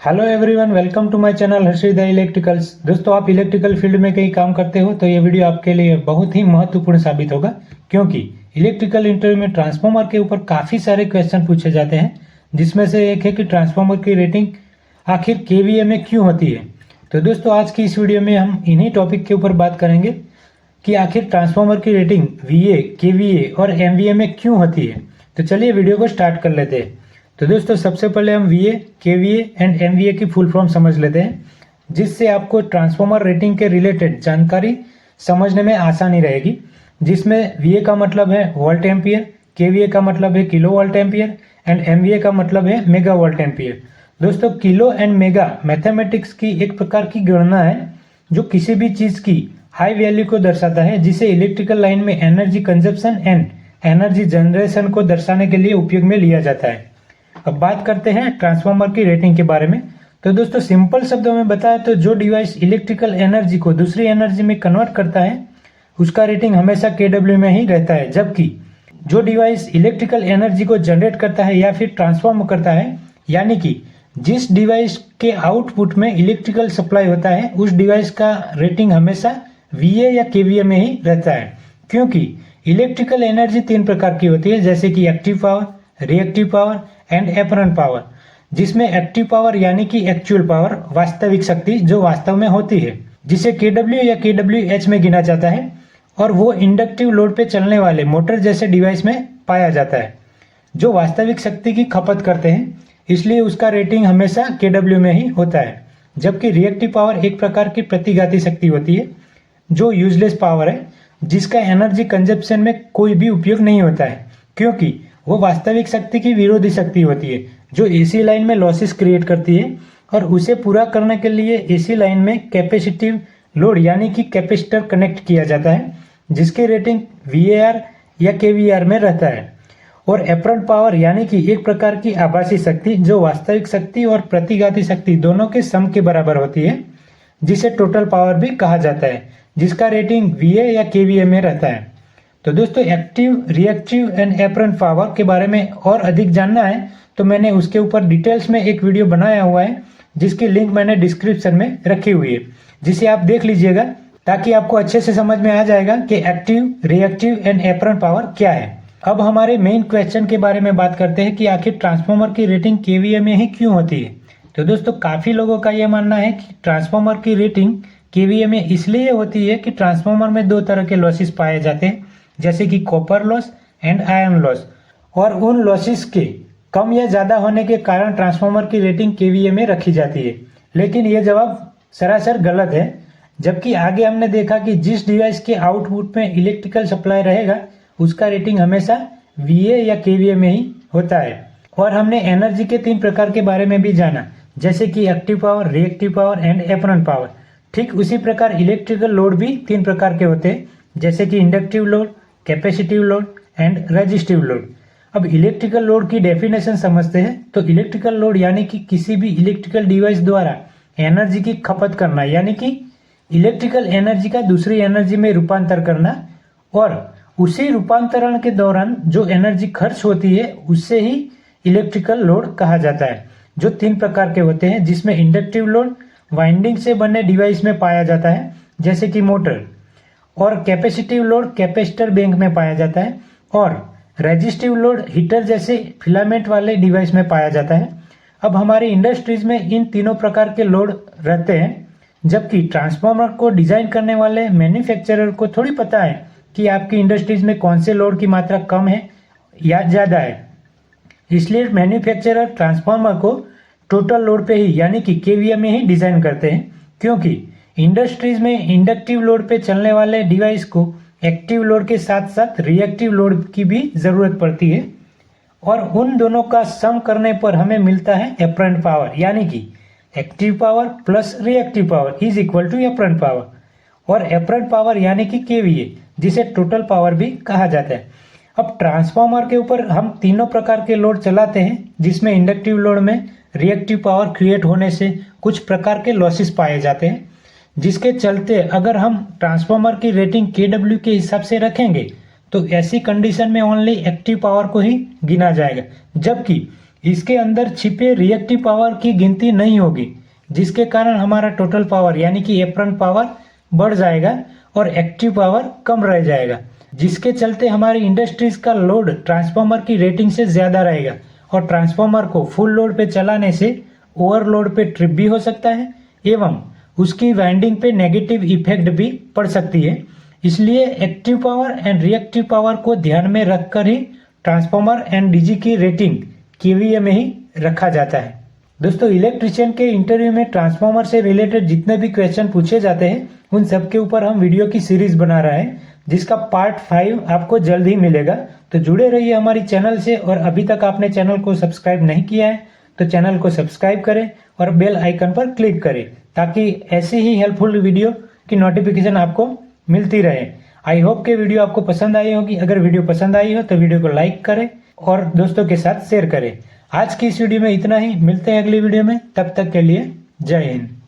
Hello everyone, welcome to my channel Harshit electricals. दोस्तों, आप electrical field में कहीं काम करते हो तो ये वीडियो आपके लिए बहुत ही महत्वपूर्ण साबित होगा, क्योंकि इलेक्ट्रिकल इंटरव्यू में ट्रांसफार्मर के ऊपर काफ़ी सारे क्वेश्चन पूछे जाते हैं, जिसमें से एक है कि ट्रांसफार्मर की रेटिंग आखिर केवीए में क्यों होती है। तो दोस्तों, आज की इस वीडियो में हम इन्हीं टॉपिक के ऊपर बात करेंगे कि आखिर ट्रांसफार्मर की रेटिंग वीए, केवीए और एमवीए में क्यों होती है। तो चलिए वीडियो को स्टार्ट कर लेते हैं। तो दोस्तों, सबसे पहले हम वीए, केवीए एंड एमवीए की फुल फॉर्म समझ लेते हैं, जिससे आपको ट्रांसफार्मर रेटिंग के रिलेटेड जानकारी समझने में आसानी रहेगी। जिसमें वीए का मतलब है वोल्ट एम्पियर, केवीए का मतलब है kilo volt ampere and MVA का मतलब है मेगा वोल्ट एम्पियर। दोस्तों, किलो एंड मेगा मैथमेटिक्स की एक प्रकार की गणना है जो किसी भी चीज की हाई वैल्यू को दर्शाता है, जिसे इलेक्ट्रिकल लाइन में energy consumption and energy generation को दर्शाने के लिए उपयोग में लिया जाता है। अब बात करते हैं ट्रांसफार्मर की रेटिंग के बारे में। तो दोस्तों, सिंपल शब्दों में बताया तो जो डिवाइस इलेक्ट्रिकल एनर्जी को दूसरी एनर्जी में कन्वर्ट करता है उसका रेटिंग हमेशा केडब्ल्यू में ही रहता है, जबकि जो डिवाइस इलेक्ट्रिकल एनर्जी को जनरेट करता है या फिर ट्रांसफॉर्म करता है, यानी कि जिस डिवाइस के आउटपुट में इलेक्ट्रिकल सप्लाई होता है, उस डिवाइस का रेटिंग हमेशा वीए या केवीए में ही रहता है। क्योंकि इलेक्ट्रिकल एनर्जी तीन प्रकार की होती है, जैसे कि active power, reactive power and apparent power. जिसमें एक्टिव पावर यानी कि एक्चुअल पावर, वास्तविक शक्ति जो वास्तव में होती है, जिसे केडब्ल्यू या केडब्ल्यूएच में गिना जाता है, और वो इंडक्टिव लोड पे चलने वाले मोटर जैसे डिवाइस में पाया जाता है जो वास्तविक शक्ति की खपत करते हैं, इसलिए उसका रेटिंग हमेशा केडब्ल्यू में ही होता है। जबकि रिएक्टिव पावर एक प्रकार की प्रतिघाती शक्ति होती है जो यूजलेस पावर है, जिसका एनर्जी कंजप्शन में कोई भी उपयोग नहीं होता है, क्योंकि वो वास्तविक शक्ति की विरोधी शक्ति होती है जो एसी लाइन में लॉसेस क्रिएट करती है, और उसे पूरा करने के लिए एसी लाइन में कैपेसिटिव लोड यानी कि कैपेसिटर कनेक्ट किया जाता है, जिसकी रेटिंग वीएआर या केवीआर में रहता है। और एपरेंट पावर यानी कि एक प्रकार की आभासी शक्ति जो वास्तविक शक्ति और प्रतिघाती शक्ति दोनों के सम के बराबर होती है, जिसे टोटल पावर भी कहा जाता है, जिसका रेटिंग वीए या केवीए में रहता है। तो दोस्तों, active, reactive and apparent power के बारे में और अधिक जानना है तो मैंने उसके ऊपर डिटेल्स में एक वीडियो बनाया हुआ है, जिसकी लिंक मैंने डिस्क्रिप्शन में रखी हुई है, जिसे आप देख लीजिएगा, ताकि आपको अच्छे से समझ में आ जाएगा कि active, reactive and apparent power क्या है। अब हमारे मेन क्वेश्चन के बारे में बात करते हैं कि आखिर ट्रांसफार्मर की रेटिंग केवीए में ही क्यों होती है। तो दोस्तों, काफी लोगों का यह मानना है कि ट्रांसफार्मर की रेटिंग केवीए में इसलिए होती है कि ट्रांसफार्मर में दो तरह के लॉसेस पाए जाते हैं, जैसे कि copper loss and iron loss, और उन लॉसेस के कम या ज्यादा होने के कारण ट्रांसफार्मर की रेटिंग केवीए में रखी जाती है। लेकिन यह जवाब सरासर गलत है, जबकि आगे हमने देखा कि जिस डिवाइस के आउटपुट में इलेक्ट्रिकल सप्लाई रहेगा उसका रेटिंग हमेशा वीए या केवीए में ही होता है। और हमने एनर्जी के तीन प्रकार के बारे में भी जाना, जैसे कि active power, reactive power and apparent power. ठीक उसी प्रकार इलेक्ट्रिकल लोड भी तीन प्रकार के होते हैं, जैसे कि inductive load, capacitive load and resistive load. अब इलेक्ट्रिकल लोड की डेफिनेशन समझते हैं। तो इलेक्ट्रिकल लोड यानी कि किसी भी इलेक्ट्रिकल डिवाइस द्वारा एनर्जी की खपत करना, यानी कि इलेक्ट्रिकल एनर्जी का दूसरी एनर्जी में रूपांतर करना, और उसी रूपांतरण के दौरान जो एनर्जी खर्च होती है उससे ही इलेक्ट्रिकल लोड कहा जाता है, जो तीन प्रकार के होते हैं, जिसमें इंडक्टिव लोड वाइंडिंग से बने डिवाइस में पाया जाता है, जैसे कि मोटर, और कैपेसिटिव लोड कैपेसिटर बैंक में पाया जाता है, और रेजिस्टिव लोड हीटर जैसे फिलामेंट वाले डिवाइस में पाया जाता है। अब हमारी इंडस्ट्रीज में इन तीनों प्रकार के लोड रहते हैं, जबकि ट्रांसफार्मर को डिजाइन करने वाले मैन्युफैक्चरर को थोड़ी पता है कि आपकी इंडस्ट्रीज में कौन से लोड की मात्रा कम है या ज्यादा है। इसलिए मैन्युफैक्चरर ट्रांसफार्मर को टोटल लोड पे ही यानी कि केवीए में ही डिजाइन करते हैं, क्योंकि इंडस्ट्रीज में इंडक्टिव लोड पे चलने वाले डिवाइस को एक्टिव लोड के साथ साथ रिएक्टिव लोड की भी जरूरत पड़ती है, और उन दोनों का सम करने पर हमें मिलता है एपरेंट पावर, यानी कि active power plus reactive power is equal to apparent power, और एपरेंट पावर यानी कि केवीए, जिसे टोटल पावर भी कहा जाता है। अब ट्रांसफार्मर के ऊपर हम तीनों प्रकार के लोड चलाते हैं, जिसमें इंडक्टिव लोड में रिएक्टिव पावर क्रिएट होने से कुछ प्रकार के लॉसेस पाए जाते हैं, जिसके चलते अगर हम ट्रांसफार्मर की रेटिंग केडब्ल्यू के हिसाब से रखेंगे तो ऐसी कंडीशन में ओनली एक्टिव पावर को ही गिना जाएगा, जबकि इसके अंदर छिपे रिएक्टिव पावर की गिनती नहीं होगी, जिसके कारण हमारा टोटल पावर यानी कि एपरंट पावर बढ़ जाएगा और एक्टिव पावर कम रह जाएगा, जिसके चलते हमारी इंडस्ट्रीज का लोड ट्रांसफार्मर की रेटिंग से ज़्यादा रहेगा और ट्रांसफार्मर को फुल लोड पे चलाने से ओवरलोड पे ट्रिप भी हो सकता है एवं उसकी वाइंडिंग पे नेगेटिव इफेक्ट भी पड़ सकती है। इसलिए active power and reactive power को ध्यान में रखकर ही ट्रांसफार्मर एंड डीजी की रेटिंग केवीए में ही रखा जाता है। दोस्तों, इलेक्ट्रिशियन के इंटरव्यू में ट्रांसफार्मर से रिलेटेड जितने भी क्वेश्चन पूछे जाते हैं उन सब के ऊपर हम वीडियो की सीरीज बना रहे हैं, जिसका पार्ट 5 आपको जल्द ही मिलेगा। तो जुड़े रहिए हमारी चैनल से, और अभी तक आपने चैनल को सब्सक्राइब नहीं किया है तो चैनल को सब्सक्राइब करें और बेल आइकन पर क्लिक करें, ताकि ऐसे ही हेल्पफुल वीडियो की नोटिफिकेशन आपको मिलती रहे। आई होप कि वीडियो आपको पसंद आई होगी। अगर वीडियो पसंद आई हो तो वीडियो को लाइक करें और दोस्तों के साथ शेयर करें। आज की इस वीडियो में इतना ही, मिलते हैं अगली वीडियो में, तब तक के लिए जय हिंद।